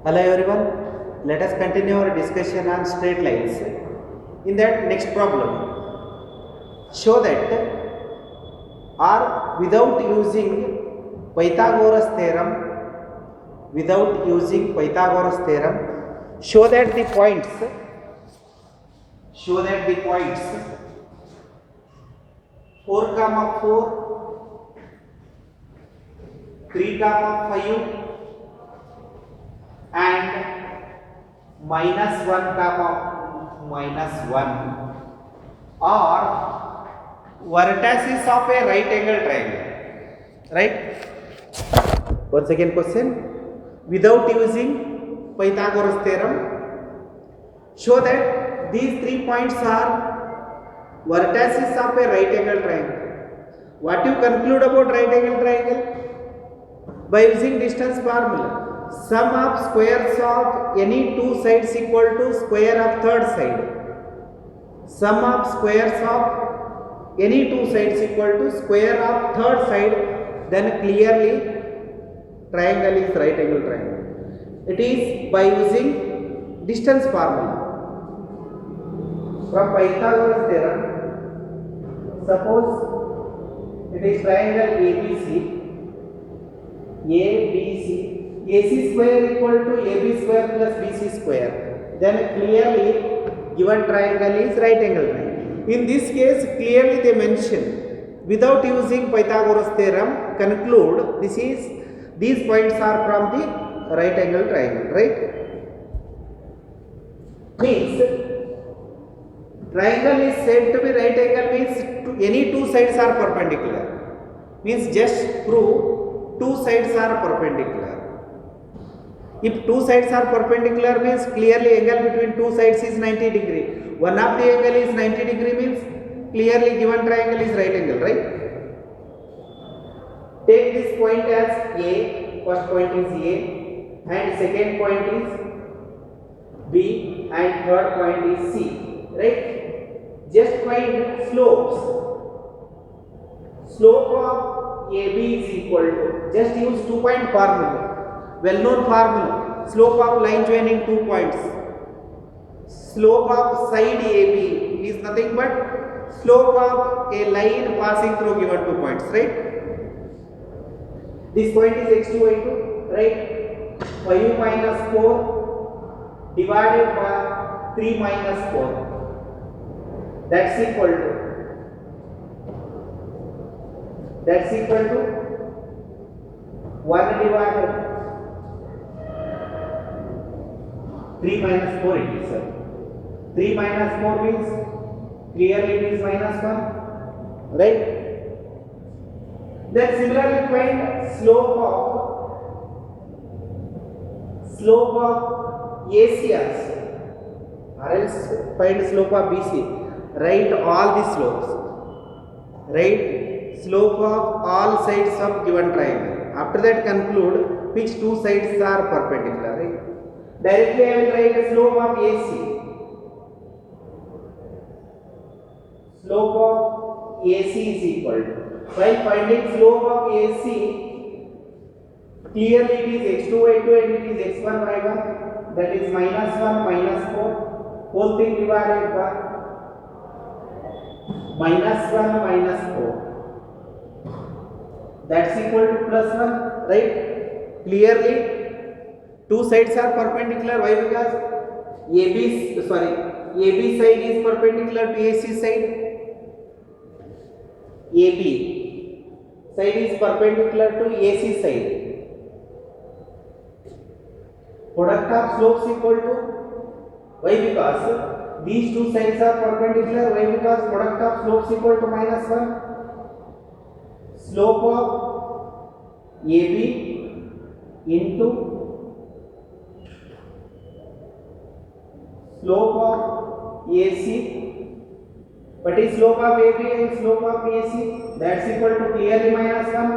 Hello everyone, let us continue our discussion on straight lines. In that next problem, show that or Pythagoras theorem, without using Pythagoras theorem, show that the points 4, 4, 3, 5 and minus 1 comma minus 1 are vertices of a right angle triangle, right? One second question, without using Pythagoras theorem, show that these 3 points are vertices of a right angle triangle. What you conclude about right angle triangle? By using distance formula, sum of squares of any two sides equal to square of third side. Sum of squares of any two sides equal to square of third side, then clearly triangle is right angle triangle. It is by using distance formula. From Pythagoras theorem, suppose it is triangle ABC. AC square equal to AB square plus BC square, then clearly given triangle is right angle triangle. In this case, clearly they mention without using Pythagoras theorem, conclude these points are from the right angle triangle, right? Means triangle is said to be right angle means any two sides are perpendicular. Means just prove two sides are perpendicular. If two sides are perpendicular means clearly angle between two sides is 90 degree. One of the angle is 90 degree means clearly given triangle is right angle, right? Take this point as A, first point is A and second point is B and third point is C, right? Just find slopes. Slope of AB is equal to, just use 2-point formula, well known formula, slope of line joining 2 points. Slope of side AB is nothing but slope of a line passing through given 2 points, right? This point is x2, y2, right? 5 minus 4 divided by 3 minus 4. That's equal to 1 divided 3 minus 4 it is, sir. 3 minus 4 means clearly it is minus 1, right? Then similarly find slope of AC also, or else find slope of BC. Write all the slopes. Write slope of all sides of given triangle. After that conclude which two sides are perpendicular, right? Directly I will write the slope of AC. Slope of AC is equal to, while finding slope of AC, clearly it is x2 y2 and it is x1 y1, that is minus 1 minus 4, whole thing divided by minus 1 minus 4, that's equal to plus 1, right? Clearly two sides are perpendicular. Why? Because AB side is perpendicular to AC side. AB side is perpendicular to AC side. Product of slopes equal to, why? Because these two sides are perpendicular. Why? Because product of slopes equal to minus 1. Slope of AB into slope of AC. What is slope of AB and slope of AC? That's equal to clearly minus 1.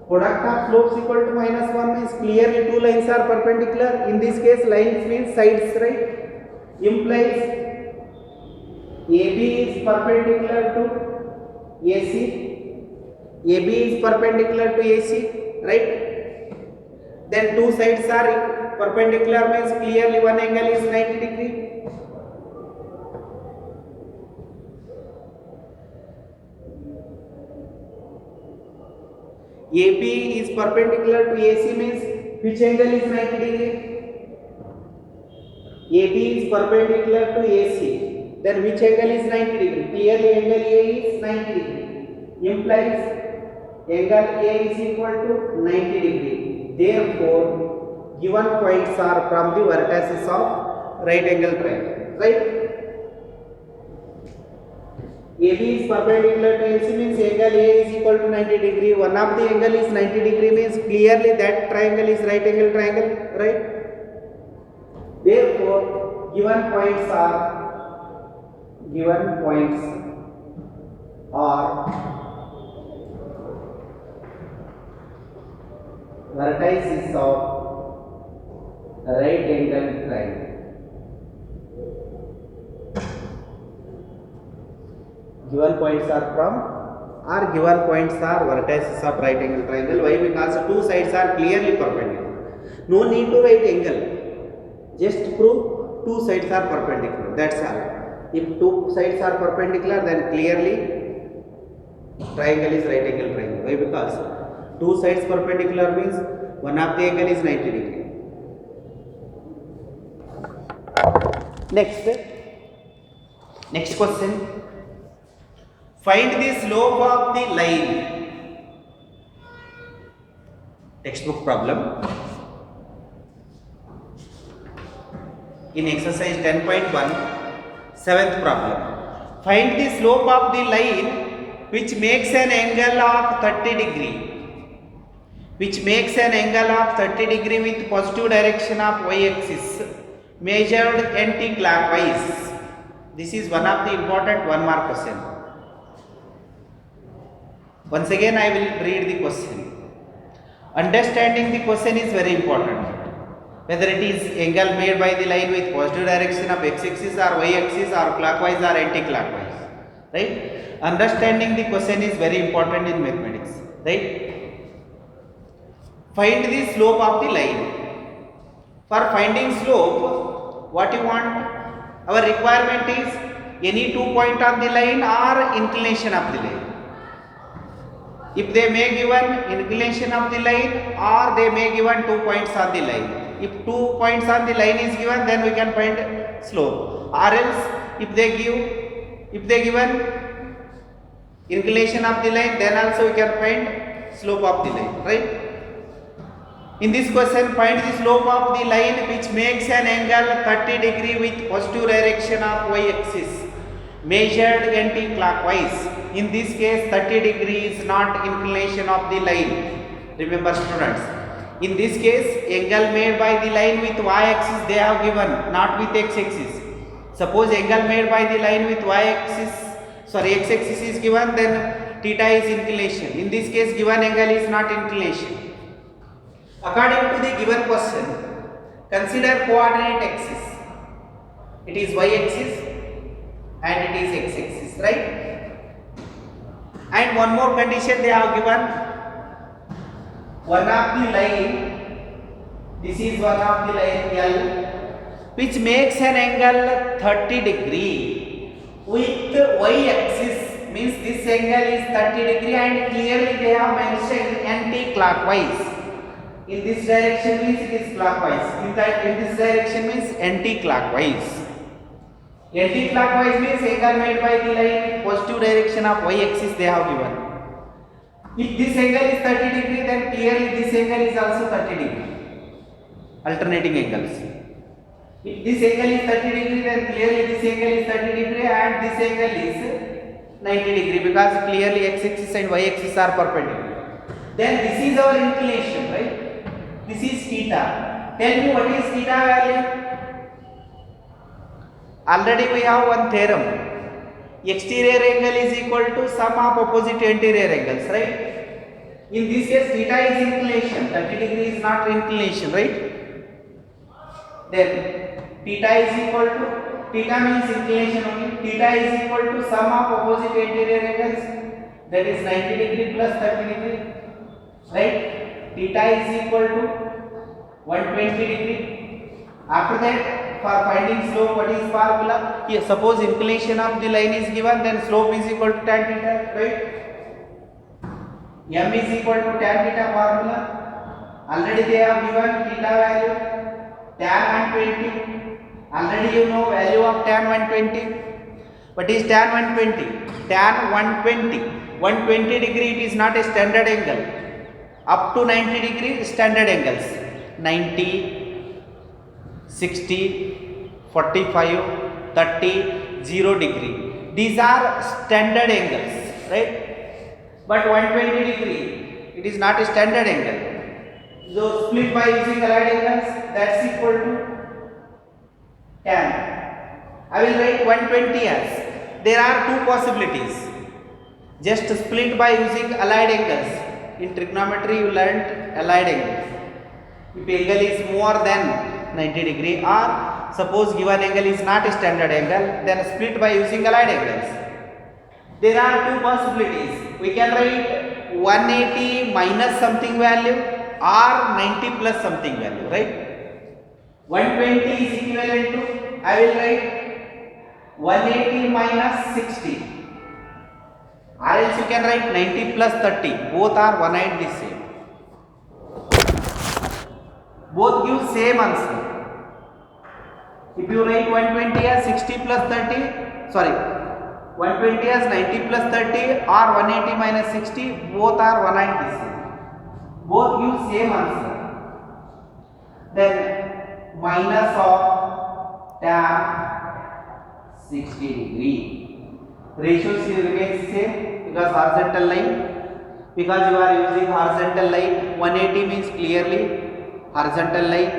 Product of slopes equal to minus 1 means clearly two lines are perpendicular. In this case, lines means sides, right? Implies AB is perpendicular to AC. AB is perpendicular to AC, right? then two sides are perpendicular means clearly one angle is 90 degree. AP is perpendicular to AC means which angle is 90 degree? AB is perpendicular to AC, then which angle is 90 degree? Clearly angle A is 90 degree, implies angle A is equal to 90 degree. Therefore, given points are from the vertices of right angle triangle, right? AB is perpendicular to AC means angle A is equal to 90 degree. One of the angle is 90 degree means clearly that triangle is right angle triangle, right? Therefore, given points are vertices of right angle triangle. Given points are vertices of right angle triangle. Why? Because two sides are clearly perpendicular. No need to write angle. Just prove two sides are perpendicular. That's all. If two sides are perpendicular, then clearly triangle is right angle triangle. Why? Because two sides perpendicular means one of the angle is 90 degree. Next question. Find the slope of the line. Textbook problem. In exercise 10.1, seventh problem. Find the slope of the line which makes an angle of 30 degree. With positive direction of y-axis measured anti-clockwise. This is one of the important 1 mark question. Once again I will read the question. Understanding the question is very important. Whether it is angle made by the line with positive direction of x-axis or y-axis or clockwise or anti-clockwise, right? Understanding the question is very important in mathematics, right? Find the slope of the line. For finding slope, what you want? Our requirement is any 2 points on the line or inclination of the line. If they may given inclination of the line or they may given 2 points on the line. If 2 points on the line is given, then we can find slope. Or else if they given inclination of the line, then also we can find slope of the line, right? In this question, find the slope of the line which makes an angle 30 degree with positive direction of y-axis measured anti-clockwise. In this case, 30 degree is not inclination of the line. Remember students, in this case, angle made by the line with y-axis they have given, not with x-axis. Suppose angle made by the line with x-axis is given, then theta is inclination. In this case, given angle is not inclination. According to the given question, consider coordinate axis. It is y-axis and it is x-axis, right? And one more condition they have given. One of the line, this is one of the line L, which makes an angle 30 degree with y-axis, means this angle is 30 degree and clearly they have mentioned anti-clockwise. In this direction means it is clockwise. In this direction means anti-clockwise. Anti-clockwise means angle made by the line positive direction of y-axis they have given. If this angle is 30 degree, then clearly this angle is also 30 degree. Alternating angles. If this angle is 30 degree, then clearly this angle is 30 degree and this angle is 90 degree because clearly x-axis and y-axis are perpendicular. Then this is our inclination, right? This is theta. Tell me what is theta value? Already we have one theorem. Exterior angle is equal to sum of opposite anterior angles, right? In this case, theta is inclination. 30 degree is not inclination, right? Then theta means inclination only. Theta is equal to sum of opposite anterior angles. That is 90 degree plus 30 degree, right? Theta is equal to 120 degree. After that, for finding slope, what is formula? Here, suppose inclination of the line is given, then slope is equal to tan theta, right? M is equal to tan theta formula. Already they have given theta value, tan 120. Already you know value of tan 120. What is tan 120? Tan 120. 120 degree, it is not a standard angle. Up to 90 degree standard angles. 90, 60, 45, 30, 0 degree. These are standard angles, right? But 120 degree, it is not a standard angle. So split by using allied angles, that's equal to tan. I will write 120 as. There are two possibilities. Just split by using allied angles. In trigonometry, you learnt allied angles. If angle is more than 90 degree, or suppose given angle is not a standard angle, then split by using allied angles. There are two possibilities. We can write 180 minus something value or 90 plus something value, right? 120 is equivalent to, I will write 180 minus 60. Or else you can write 90 plus 30. Both are one and the same. Both give same answer. If you write 120 as 60 plus 30, sorry, 120 as 90 plus 30 or 180 minus 60, both are one and the same. Both give same answer. Then minus of tan 60 degree. Ratio remains same because horizontal line. Because you are using horizontal line, 180 means clearly horizontal line.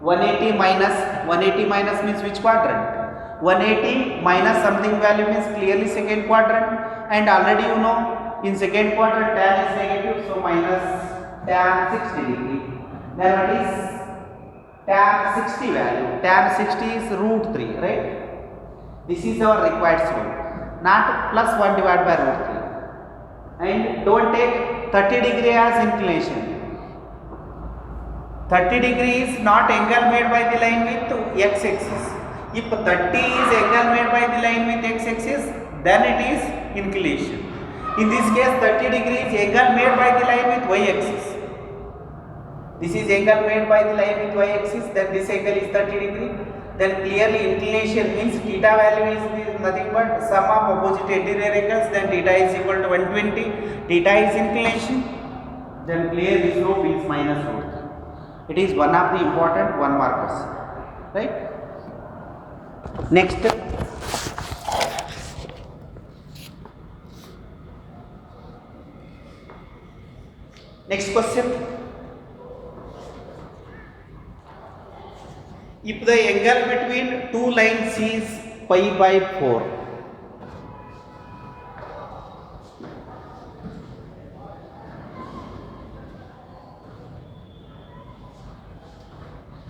180 minus means which quadrant? 180 minus something value means clearly second quadrant, and already you know in second quadrant tan is negative, so minus tan 60 degree. Then what is tan 60 value? Tan 60 is root 3, right? This is our required slope, not plus 1 divided by root 3. And don't take 30 degree as inclination. 30 degree is not angle made by the line with x-axis. If 30 is angle made by the line with x-axis, then it is inclination. In this case, 30 degree is angle made by the line with y-axis. This is angle made by the line with y-axis, then this angle is 30 degree. Then clearly inclination means theta value is nothing but sum of opposite anterior angles, then theta is equal to 120. Theta is inclination, then clearly slope is minus root. It is one of the important 1 markers, right? Next, question. If the angle between two lines is pi by 4,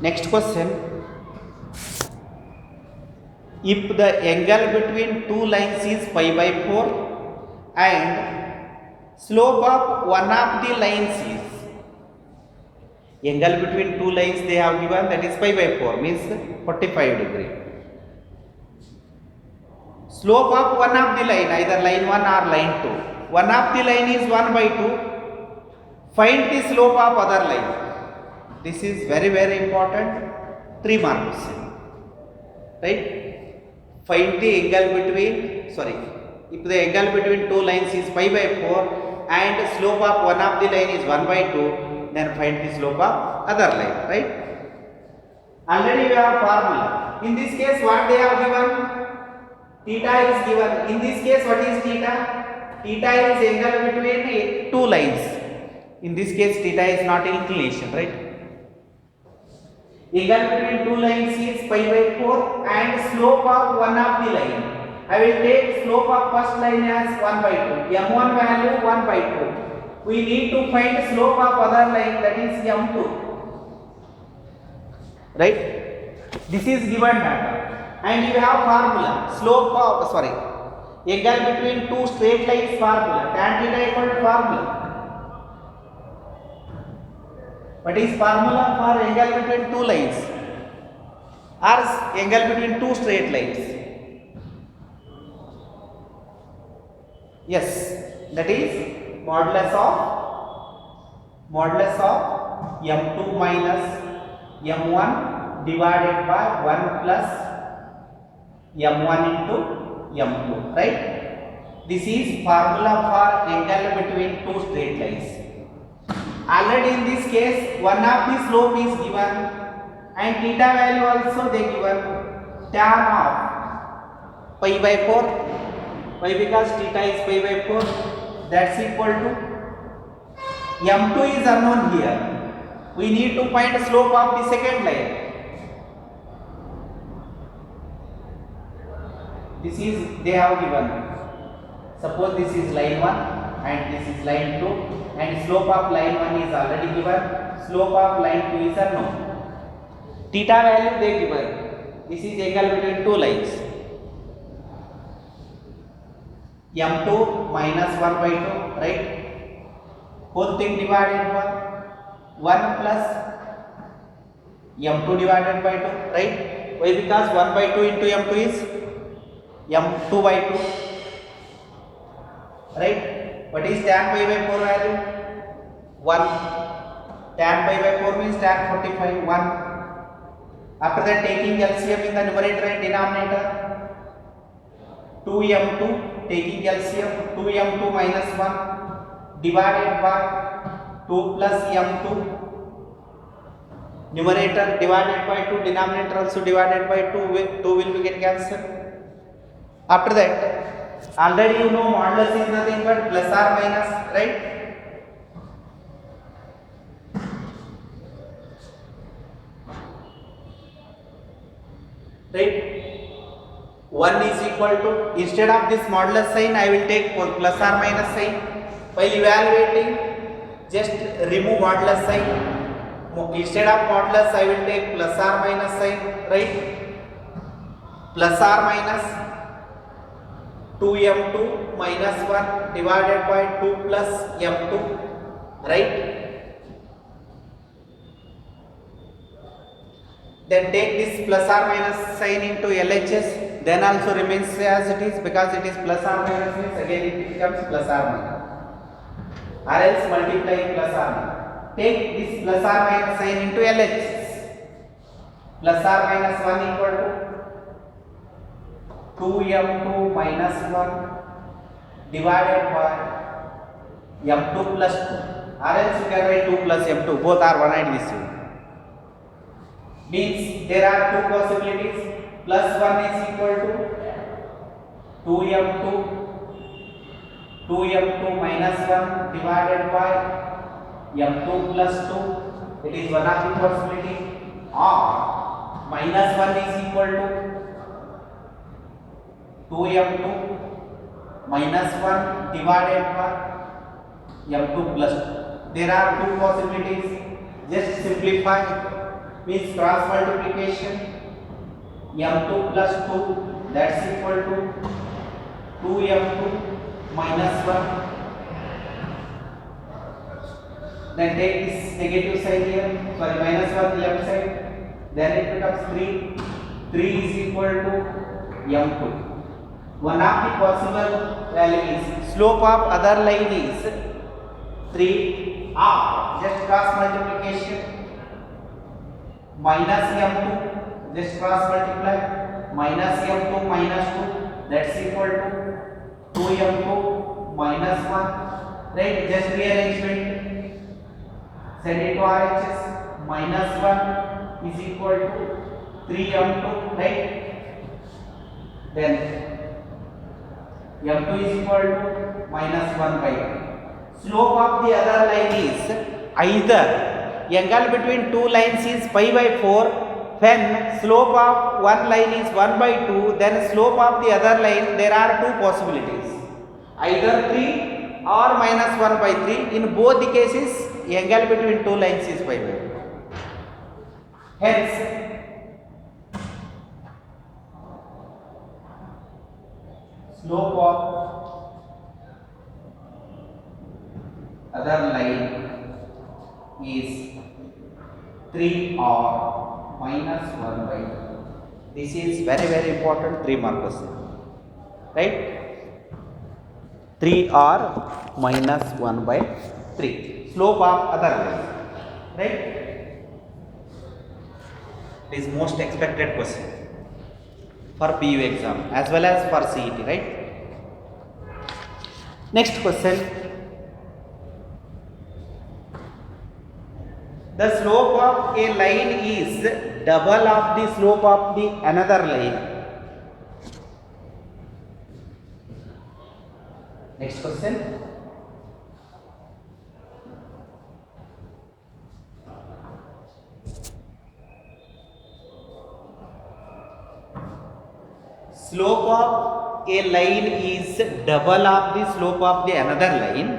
next question, if the angle between two lines is pi by 4 and slope of one of the lines is, angle between two lines they have given, that is pi by 4 means 45 degree. Slope of one of the line, either line 1 or line 2, one of the line is 1 by 2, find the slope of other line. This is very important, 3 marks, right? Find the angle between, if the angle between two lines is pi by 4 and slope of one of the line is 1 by 2, then find the slope of other line, right? Already we have formula. In this case, what they have given? Theta is given. In this case, what is theta? Theta is angle between two lines. In this case, theta is not inclination, right? Angle between two lines is pi by 4 and slope of one of the line. I will take slope of first line as 1 by 2. M1 value 1 by 2. We need to find slope of other line, that is M2. Right? This is given data. And you have formula. Slope of, angle between two straight lines formula. Tan theta equal to formula. What is formula for angle between two lines or angle between two straight lines? Yes, that is modulus of m2 minus m1 divided by 1 plus m1 into m2, right? This is formula for angle between two straight lines. Already in this case, one of the slope is given and theta value also they given, tan of pi by 4. Why? Because theta is pi by 4. That's equal to m2 is unknown here. We need to find the slope of the second line. This is they have given. Suppose this is line 1 and this is line 2 and slope of line 1 is already given. Slope of line 2 is unknown. Theta value they given. This is angle between two lines. m2 minus 1 by 2, right? Whole thing divided by 1 plus m2 divided by 2, right? Why? Because 1 by 2 into m2 is m2 by 2, right? What is tan pi by 4 value? 1. Tan pi by 4 means tan 45, 1. After that, taking LCM in the numerator and denominator, 2m2 taking LCM, 2m2 minus 1 divided by 2 plus m2, numerator divided by 2, denominator also divided by 2, 2 will be get cancelled. After that, already you know modulus is nothing but plus or minus, right? Right? 1 is equal to, instead of this modulus sign I will take plus or minus sign. While evaluating, just remove modulus sign. Instead of modulus I will take plus or minus sign, right? Plus or minus 2m2 minus 1 divided by 2 plus m2, right? Then take this plus or minus sign into LHS, then also remains as it is, because it is plus or minus means again it becomes plus or minus, or else multiply plus or minus. Take this plus or minus sign into LHS. Plus or minus 1 equal to 2m2 minus 1 divided by m2 plus 2, or else you can write 2 plus m2, both are one and the same. Means there are two possibilities. Plus 1 is equal to 2m2 minus 1 divided by m2 plus 2. It is one of the possibility. Or minus 1 is equal to 2m2 minus 1 divided by m2 plus 2. There are two possibilities. Just simplify. Means cross multiplication, m2 plus 2, that's equal to 2m2 minus 1. Then take this negative side here, sorry, minus 1 left side, then it becomes 3. 3 is equal to m2. One of the possible values, slope of other line is 3, or just cross multiplication, minus m2, just cross multiply, minus m2 minus 2, that's equal to 2m2 minus 1, right? Just rearrangement, send it to RHS, minus 1 is equal to 3m2, right? Then m2 is equal to minus 1 by 2. Slope of the other line is either angle between two lines is pi by 4, when slope of one line is 1 by 2, then slope of the other line, there are two possibilities, either 3 or minus 1 by 3. In both the cases, angle between two lines is pi by 4. Hence, slope of other line is This is very important 3-mark question, right? 3 or minus 1 by 3. Slope of other line, right? It is most expected question for PU exam as well as for CET, right? Next question. The slope of a line is double of the slope of the another line. Next question. Slope of a line is double of the slope of the another line.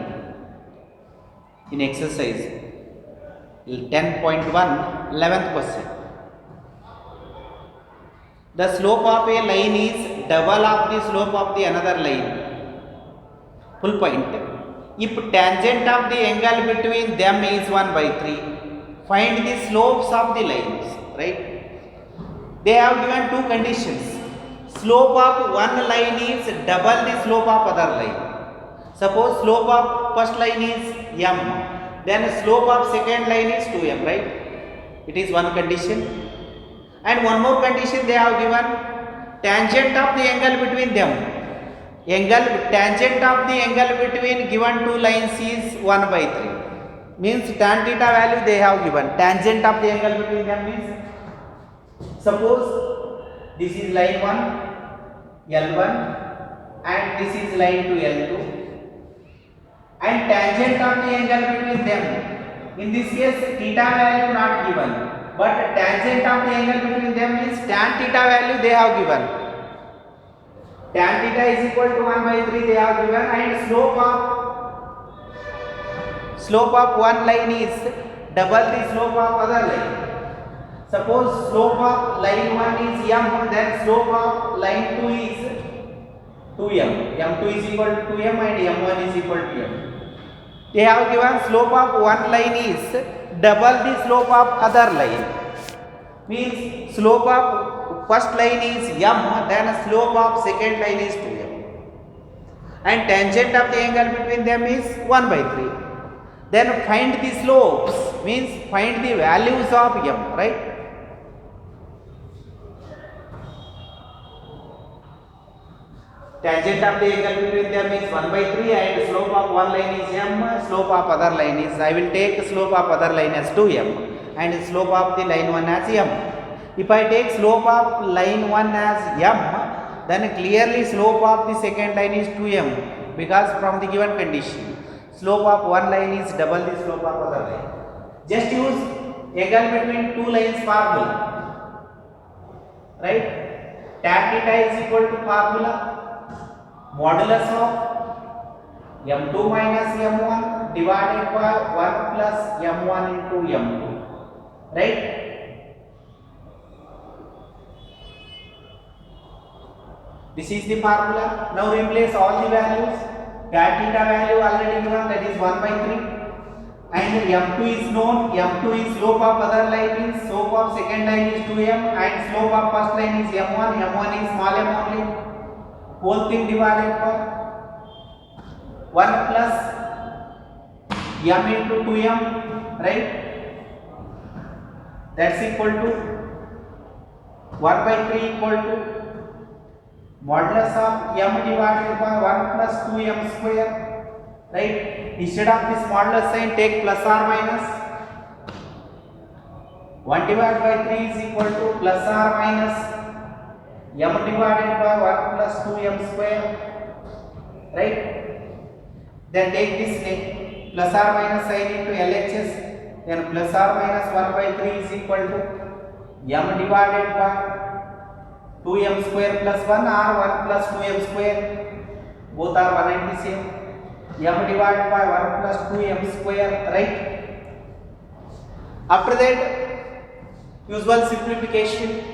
In exercise 10.1, 11th question. The slope of a line is double of the slope of the another line. Full point. If tangent of the angle between them is 1 by 3, find the slopes of the lines, right? They have given two conditions. Slope of one line is double the slope of other line. Suppose slope of first line is m, then slope of second line is 2m, right? It is one condition. And one more condition they have given, tangent of the angle between them. Tangent of the angle between given two lines is 1 by 3. Means tan theta value they have given. Tangent of the angle between them is, suppose this is line 1, L1, and this is line 2, L2, and tangent of the angle between them. In this case, theta value not given, but tangent of the angle between them is tan theta value they have given. Tan theta is equal to 1 by 3 they have given, and slope of one line is double the slope of other line. Suppose slope of line 1 is m, then slope of line 2 is 2m. m2 is equal to 2m and m1 is equal to m. They have given slope of one line is double the slope of other line. Means slope of first line is m, then slope of second line is 2m. And tangent of the angle between them is 1 by 3. Then find the slopes, means find the values of m, right? Tangent of the angle between them is 1 by 3 and slope of one line is m, slope of other line is, I will take slope of other line as 2m and slope of the line 1 as m. If I take slope of line 1 as m, then clearly slope of the second line is 2m, because from the given condition, slope of one line is double the slope of other line. Just use angle between two lines formula, right? Tan theta is equal to formula modulus of m2 minus m1 divided by 1 plus m1 into m2, right? This is the formula. Now replace all the values. Tan theta value already given, that is 1 by 3, and m2 is known. m2 is slope of other line means slope of second line is 2m and slope of first line is m1. m1 is small m only. Whole thing divided by 1 plus m into 2m, right? That's equal to 1 by 3 equal to modulus of m divided by 1 plus 2m square, right? Instead of this modulus sign, take plus or minus. 1 divided by 3 is equal to plus or minus m divided by 1 plus 2m square, right? Then take this plus or minus sign into LHS, then plus or minus 1 by 3 is equal to m divided by 2m square plus 1 or 1 plus 2m square, both are one and the same. M divided by 1 plus 2m square, right? After that, usual simplification.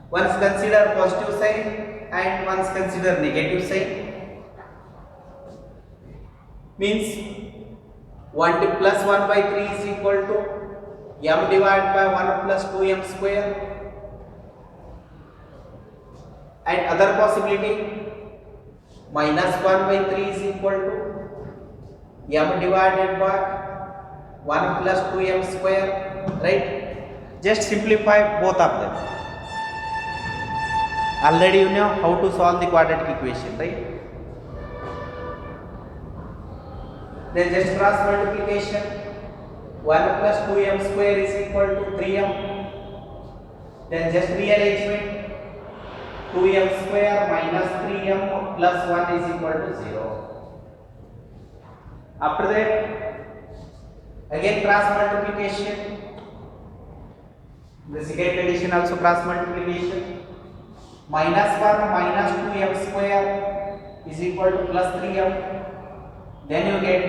Once consider positive sign and once consider negative sign. Means 1 plus 1 by 3 is equal to m divided by 1 plus 2m square. And other possibility, minus 1 by 3 is equal to m divided by 1 plus 2m square, right? Just simplify both of them. Already you know how to solve the quadratic equation, right? Then just cross multiplication. 1 plus 2m square is equal to 3m. Then just rearrangement. 2m square minus 3m plus 1 is equal to 0. After that, again cross multiplication. The second condition also cross multiplication. Minus 1 minus 2m square is equal to plus 3m. Then you get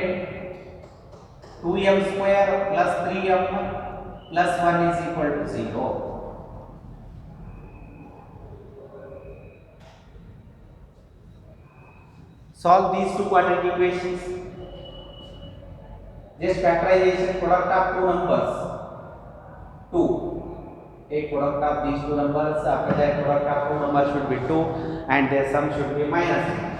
2m square plus 3m plus 1 is equal to 0. Solve these two quadratic equations. Just factorization, product of two numbers. 2. Take product of these two numbers. After that, product of two numbers should be 2 and their sum should be minus 3.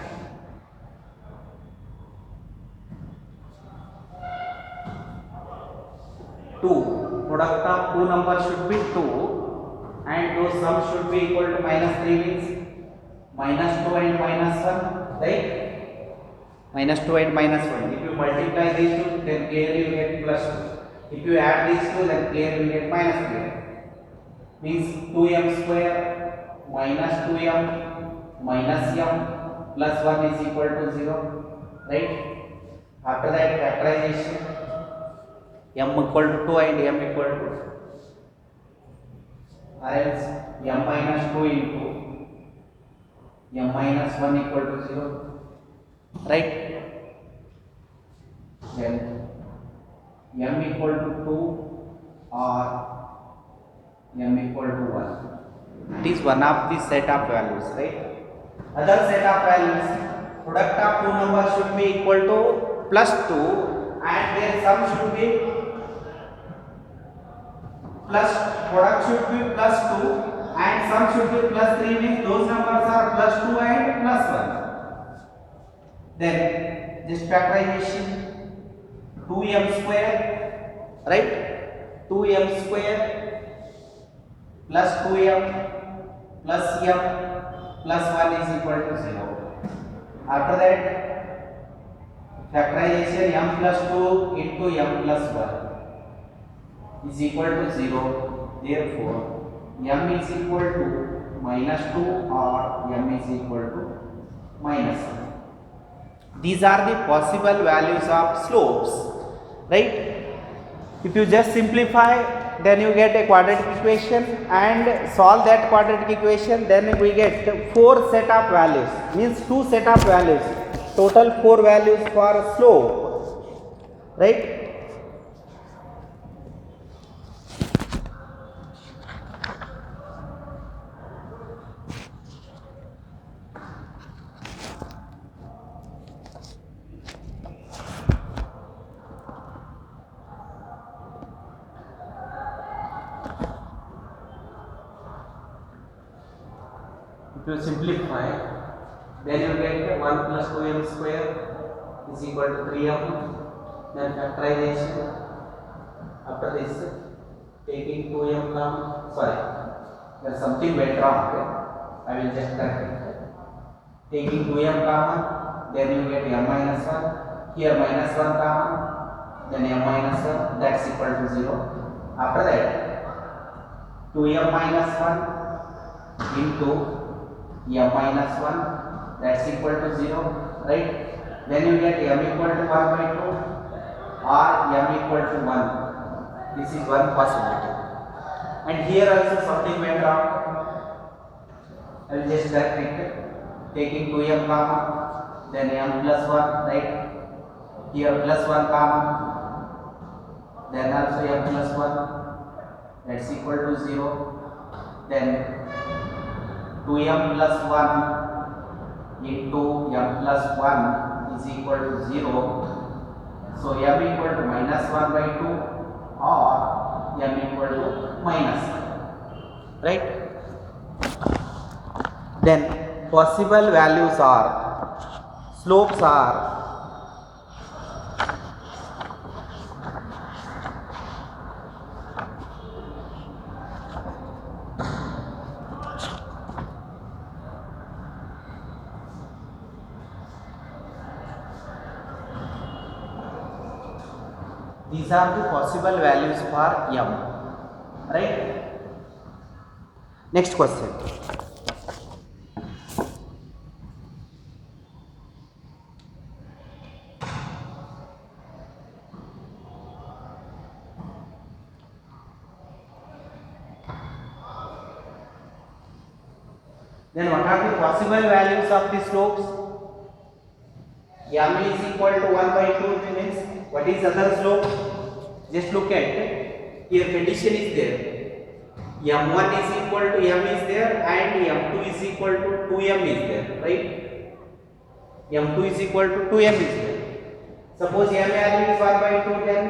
Product of two numbers should be 2 and those sums should be equal to minus 3 means minus 2 and minus 1, right? Minus 2 and minus 1. If you multiply these two, then clearly you get plus 2. If you add these two, then clearly you get minus 3. Means 2m square minus 2m minus m plus 1 is equal to 0, right? After that, factorization. M equal to 2 and m equal to, or else m minus 2 into m minus 1 equal to 0, right? Then m equal to 2 or m equal to 1. It is one of the set of values, right? Other set of values, product of two numbers should be equal to plus 2 and their sum should be plus, product should be plus 2 and sum should be plus 3 means those numbers are plus 2 and plus 1. Then this factorization, 2m square, right? 2m square plus 2m plus m plus 1 is equal to 0. After that, factorization, m plus 2 into m plus 1 is equal to 0. Therefore, m is equal to minus 2 or m is equal to minus 1. These are the possible values of slopes, right? If you just simplify, then you get a quadratic equation and solve that quadratic equation, then we get 4 set of values, means 2 set of values, total 4 values for slope, right? If you simplify, then you get 1 plus 2m square is equal to 3m. Then factorization. After this, taking 2m common, sorry, there is something went wrong. Okay? I will just correct it. Taking 2m common, then you get m minus 1. Here minus 1 common, then m minus 1. That's equal to 0. After that, 2m minus 1 into m minus 1, that's equal to 0, right? Then you get m equal to 1 by 2 or m equal to 1. This is one possibility. And here also something went wrong. I will just correct it. Taking 2m common, then m plus 1, right? Here plus 1 common, then also m plus 1, that's equal to 0. Then 2m plus 1 into m plus 1 is equal to 0. So m equal to minus 1 by 2 or m equal to minus 1, right? Then possible values are, slopes are these are the possible values for m, right? Next question. Then what are the possible values of the slopes? M is equal to 1 by 2 means what is other slope? Just look at here, condition is there. M1 is equal to M is there and M2 is equal to 2M is there, right? M2 is equal to 2M is there. Suppose M value is 1 by 2, then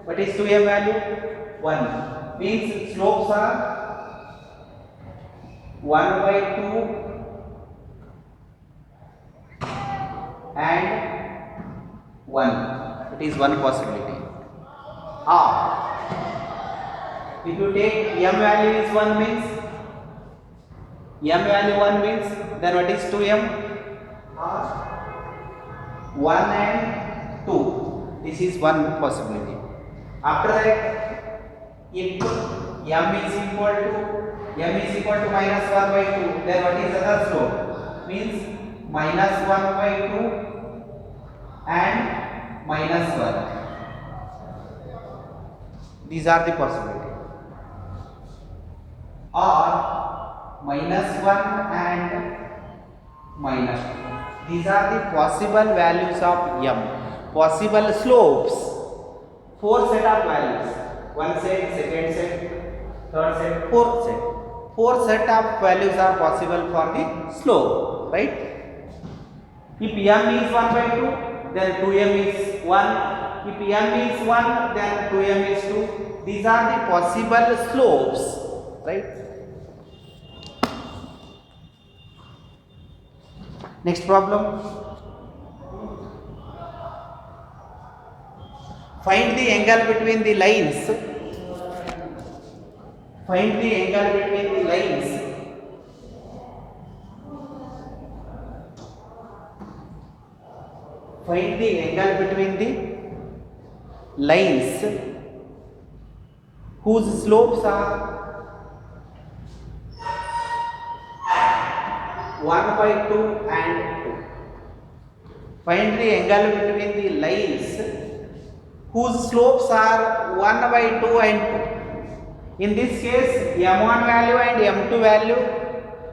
what is 2M value? 1. Means slopes are 1 by 2 and 1. It is one possibility. Or if you take M value is 1 means M value 1 means then what is 2M? 1 and 2. This is one possibility. After that, if M is equal to minus 1 by 2, then what is other slope? Means minus 1 by 2 and minus 1. These are the possibility. Or minus 1 and minus 2. These are the possible values of M. Possible slopes. 4 set of values. One set, second set, third set, fourth set. 4 set of values are possible for the slope, right? If M is 1 by 2, then 2M is 1. If M is 1, then 2M is 2. These are the possible slopes, right? Next problem. Find the angle between the lines. Find the angle between the lines. Find the angle between the lines whose slopes are 1 by 2 and 2. Find the angle between the lines whose slopes are 1 by 2 and 2. In this case, M1 value and M2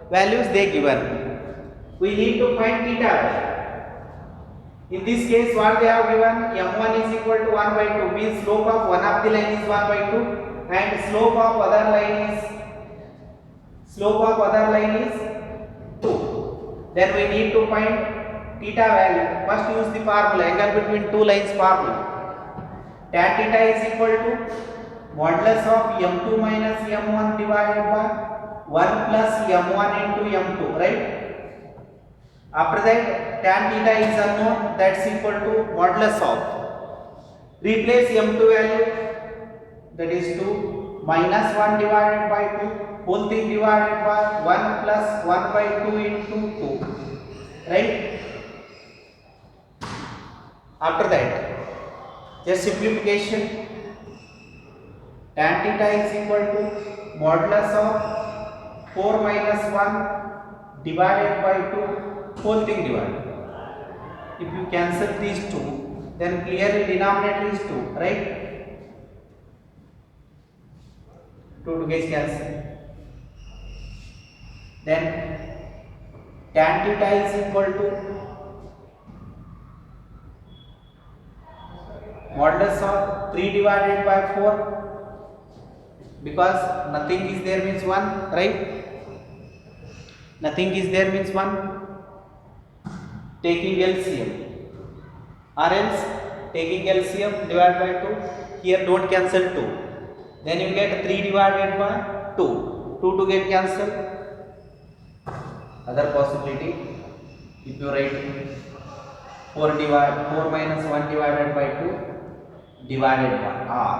values they given. We need to find theta value. In this case, what they have given, M1 is equal to 1 by 2 means slope of one of the line is 1 by 2 and slope of other line is 2. Then we need to find theta value. First use the formula, angle between two lines formula. Tan theta is equal to modulus of M2 minus M1 divided by 1 plus M1 into M2, right? After that, tan theta is unknown, that's equal to modulus of, replace M2 value, that is 2 minus 1 divided by 2 whole thing divided by 1 plus 1 by 2 into 2, right? After that, just simplification, tan theta is equal to modulus of 4 minus 1 divided by 2 whole thing divided. If you cancel these two, then clearly denominator is 2, right? 2 gets cancelled. Then tan theta is equal to modulus of 3 divided by 4, because nothing is there means 1, right? Nothing is there means 1. Taking LCM, or else taking LCM divided by 2, here don't cancel 2, then you get 3 divided by 2, 2 to get cancelled, Other possibility, if you write 4 minus 1 divided by 2 divided by r.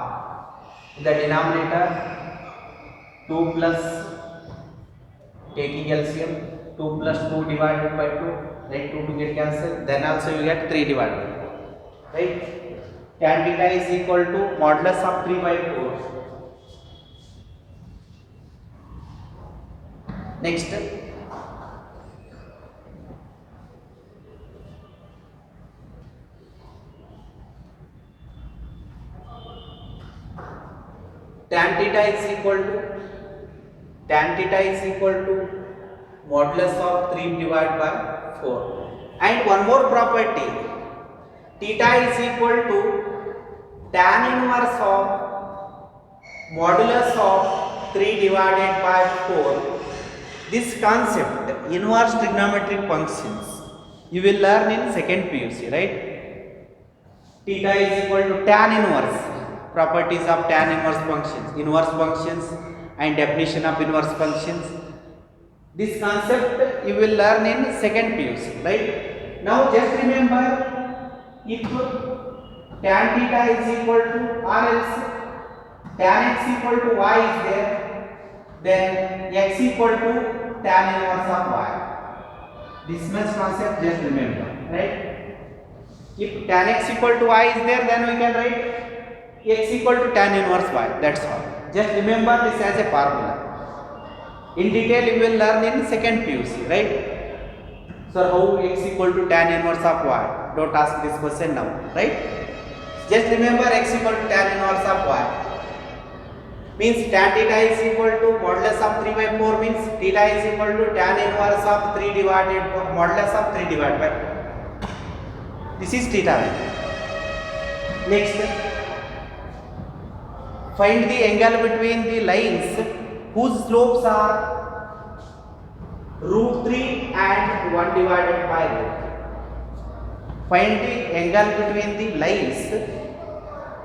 In the denominator 2 plus, taking LCM, 2 plus 2 divided by 2, right, 2 to get cancelled, then also you get 3 divided by 4, right. Tan theta is equal to modulus of 3 by 4. Next, tan theta is equal to modulus of 3 divided by 4. And one more property, theta is equal to tan inverse of modulus of 3 divided by 4. This concept, inverse trigonometric functions, you will learn in second PUC, right? Theta is equal to tan inverse, properties of tan inverse functions and definition of inverse functions. This concept you will learn in second PUC, right? Now just remember, if tan theta is equal to, or else tan x equal to y is there, then x equal to tan inverse of y. This much concept just remember, right? If tan x equal to y is there, then we can write x equal to tan inverse y. That's all. Just remember this as a formula. In detail you will learn in second PUC, right? So how x equal to tan inverse of y? Don't ask this question now, right? Just remember x equal to tan inverse of y. Means tan theta is equal to modulus of 3 by 4, means theta is equal to tan inverse of 3 divided by modulus of 3 divided by 4. This is theta value. Next, find the angle between the lines whose slopes are root 3 and 1 divided by root 3. Find the angle between the lines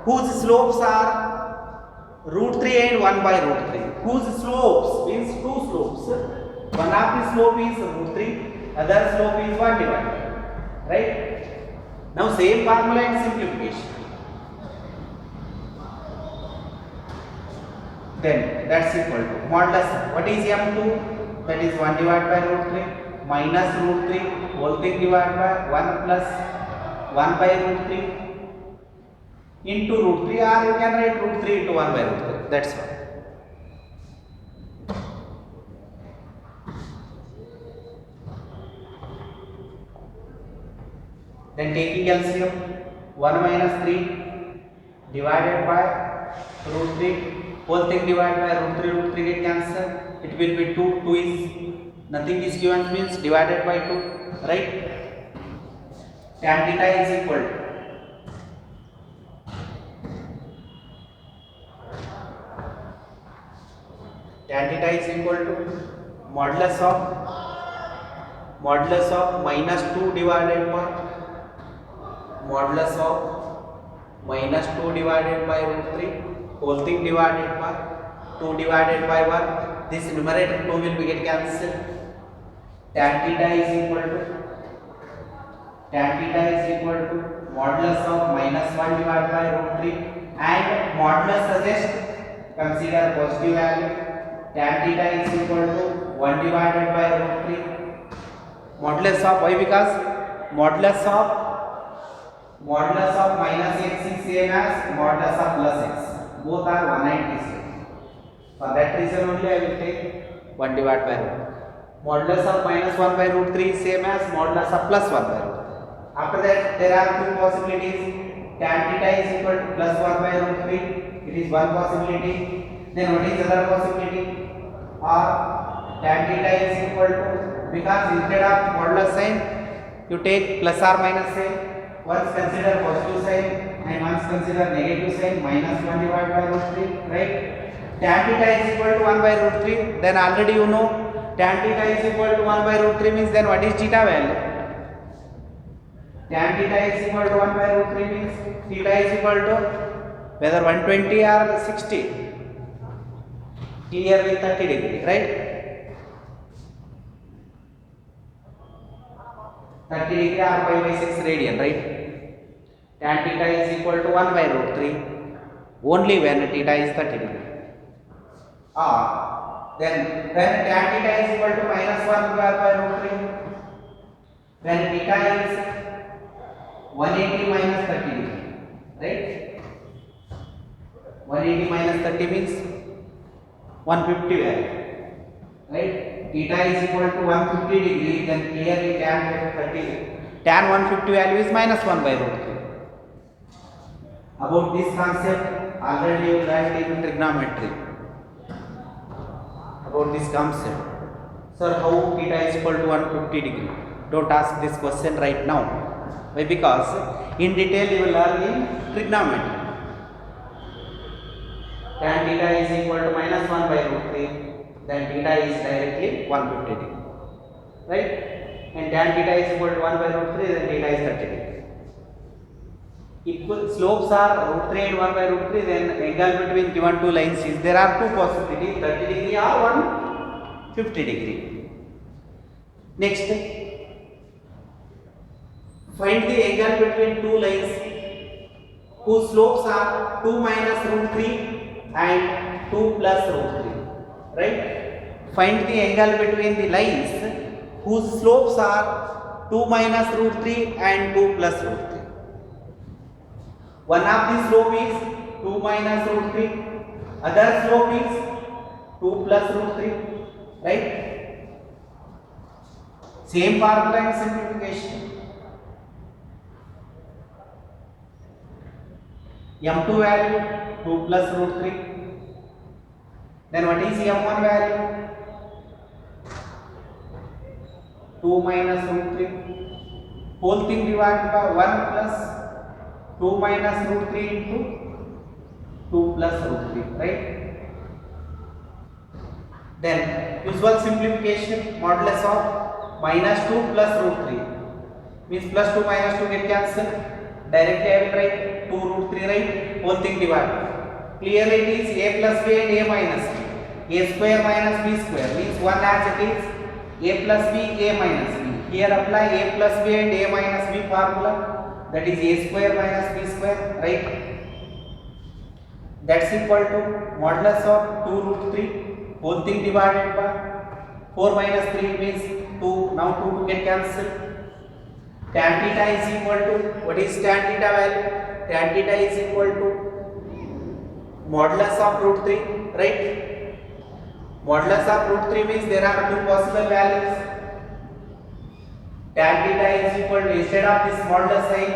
whose slopes are root 3 and 1 by root 3. Whose slopes means two slopes. One of the slope is root 3, other slope is 1 divided by, right? Now same formula and simplification. Then that's equal to modulus. What is m2? That is 1 divided by root 3 minus root 3 whole thing divided by 1 plus 1 by root 3 into root 3, or you can write root 3 into 1 by root 3. That's all. Then taking LCM, 1 minus 3 divided by root 3 whole thing divided by root 3 get cancelled. It will be 2 is nothing is given, means divided by 2, right? Tan theta is equal to modulus of minus 2 divided by root 3 whole thing divided by 2 divided by 1. This numerator 2 will be get cancelled. Tan theta is equal to modulus of minus 1 divided by root 3, and modulus suggests consider positive value. Tan theta is equal to 1 divided by root 3 modulus of, why? Because modulus of minus x is same as modulus of plus x. Both are 190. For that reason only I will take 1 divided by root. Modulus of minus 1 by root 3 is same as modulus of plus 1 by root 3. After that there are two possibilities. Tan theta is equal to plus 1 by root 3. It is one possibility. Then what is other possibility? Or tan theta is equal to, because instead of modulus sign you take plus or minus sign. Once consider positive sign and once consider negative sign, minus 1 divided by root 3, right? Tan theta is equal to 1 by root 3, then already you know tan theta is equal to 1 by root 3 means, then what is theta value? Tan theta is equal to 1 by root 3 means theta is equal to whether 120 or 60, clearly 30 degree, right? 30 degree or pi by 6 radian, right? Tan theta is equal to 1 by root 3 only when theta is 30 degree. Or then when tan theta is equal to minus 1 by root 3, when theta is 180 minus 30 degree, right? 180 minus 30 means 150 value, right? Theta is equal to 150 degree, then clearly tan 150 value is minus 1 by root 3. About this concept already you learned in trigonometry. About this concept, sir, how theta is equal to 150 degree? Don't ask this question right now. Why? Because in detail you will learn in trigonometry. Tan theta is equal to minus 1 by root 3, then theta is directly 150 degree, right? And tan theta is equal to 1 by root 3, then theta is 30 degree. If slopes are root 3 and 1 by root 3, then angle between given two lines is, there are two possibilities, 30 degree or 150 degree. Next, find the angle between two lines whose slopes are 2 minus root 3 and 2 plus root 3, right? Find the angle between the lines whose slopes are 2 minus root 3 and 2 plus root 3. One of the slope is 2 minus root 3, other slope is 2 plus root 3, right? Same formula and simplification. M2 value 2 plus root 3. Then what is M1 value? 2 minus root 3. Whole thing divided by 1 plus 2 minus root 3 into 2 plus root 3, right? Then usual simplification, modulus of minus 2 plus root 3 means plus 2 minus 2 get cancelled. Directly I will write 2 root 3, right? Whole thing divided. Clearly it is a plus b and a minus b. A square minus b square means 1 as it is a plus b, a minus b. Here apply a plus b and a minus b formula, that is a square minus b square, right? That's equal to modulus of 2 root 3 whole thing divided by 4 minus 3 means 2. Now 2 get cancelled. Tan theta is equal to, what is tan theta value? Tan theta is equal to modulus of root 3, right? Modulus of root 3 means there are two possible values. Tan theta is equal to, instead of this modulus sign,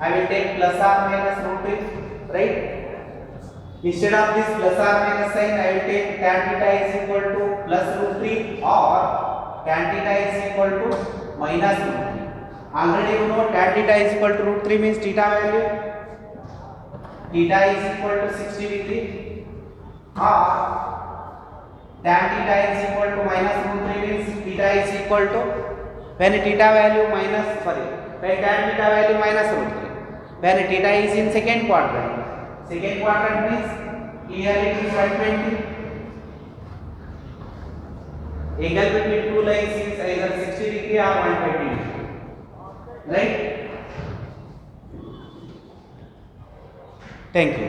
I will take plus or minus root 3, right? Instead of this plus or minus sign, I will take tan theta is equal to plus root 3 or tan theta is equal to minus root 3. Already you know tan theta is equal to root 3 means theta value. Theta is equal to 60 degree or tan theta is equal to minus root 3 means theta is equal to, when theta value minus, sorry, when tan theta value minus root 3, when theta is in second quadrant means clearly it is 120. Angle between two lines is either 60 degree or 120 degree, right? Thank you.